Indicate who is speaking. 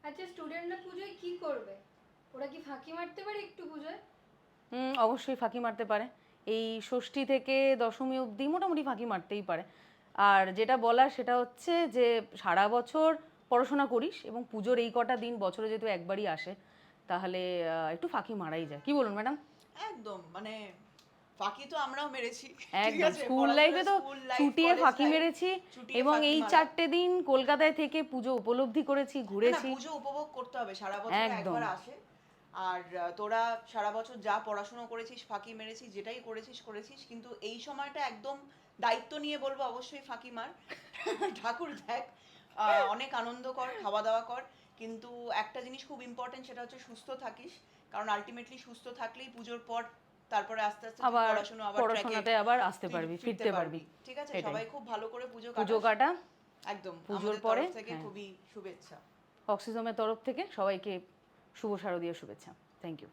Speaker 1: আচ্ছা, স্টুডেন্টরা পুজোয় কি করবে? ওরা কি ফাঁকি মারতে পারে একটু পুজোয়?
Speaker 2: অবশ্যই ফাঁকি মারতে পারে। এই ষষ্ঠী থেকে দশমী অবধি মোটামুটি ফাঁকি মারতেই পারে। আর যেটা বলার সেটা হচ্ছে যে সারা বছর পড়াশোনা করিস এবং পুজোর এই কটা দিন বছরে যেহেতু একবারই আসে, তাহলে একটু ফাঁকি মারাই যায়। কি বলুন ম্যাডাম?
Speaker 3: একদম, মানে ফাঁকি তো আমরাও মেরেছি, ঠিক
Speaker 2: একদম,
Speaker 3: আছে,
Speaker 2: স্কুল লাইফে
Speaker 3: পড়াশোনা,
Speaker 2: তো
Speaker 3: স্কুল লাইফ,
Speaker 2: চুটিয়ে
Speaker 3: কলেজ
Speaker 2: ফাঁকি
Speaker 3: লাইফ,
Speaker 2: মেরেছি
Speaker 3: ছুটিয়ে
Speaker 2: এবং
Speaker 3: ফাঁকি
Speaker 2: এই
Speaker 3: মারা।
Speaker 2: 4টে দিন কলকাতায় থেকে পুজো উপলব্ধি করেছি,
Speaker 3: না না,
Speaker 2: ঘুরেছি।
Speaker 3: পুজো উপভোগ করতে হবে, সারা বছরে
Speaker 2: একদম।
Speaker 3: একবার আসে। আর তোরা সারা বছর যা পড়াশোনা করেছিস, ফাঁকি মেরেছিস, যেটাই করেছিস করেছিস, কিন্তু এই সময়টা একদম দায়িত্ব নিয়ে বলবো, অবশ্যই ফাঁকি মার। ঠাকুর দেখ, অনেক আনন্দ কর, খাওয়া দাওয়া কর, কিন্তু একটা জিনিস খুব ইম্পর্টেন্ট, সেটা হচ্ছে সুস্থ থাকিস। কারণ আলটিমেটলি সুস্থ থাকলেই পুজোর পর তারপরে আস্তে আস্তে তুই
Speaker 2: আবার
Speaker 3: পড়াশোনা আবার ট্র্যাকে
Speaker 2: পড়াশোনাতে আবার আসতে
Speaker 3: তুই
Speaker 2: পারবি,
Speaker 3: ফিরতে
Speaker 2: ফিরতে
Speaker 3: পারবি।
Speaker 2: পারবি।
Speaker 3: ঠিক আছে,
Speaker 2: এটাই।
Speaker 3: সবাই খুব ভালো করে পুজো
Speaker 2: পুজো
Speaker 3: কাটাস।
Speaker 2: কাটা।
Speaker 3: একদম,
Speaker 2: পুজোর
Speaker 3: আমাদের
Speaker 2: পরে,
Speaker 3: তরফ থেকে
Speaker 2: হ্যাঁ,
Speaker 3: খুবই শুভেচ্ছা।
Speaker 2: অক্সিজমের তরফ থেকে সবাইকে শুভ শারদীয় শুভেচ্ছা। Thank you.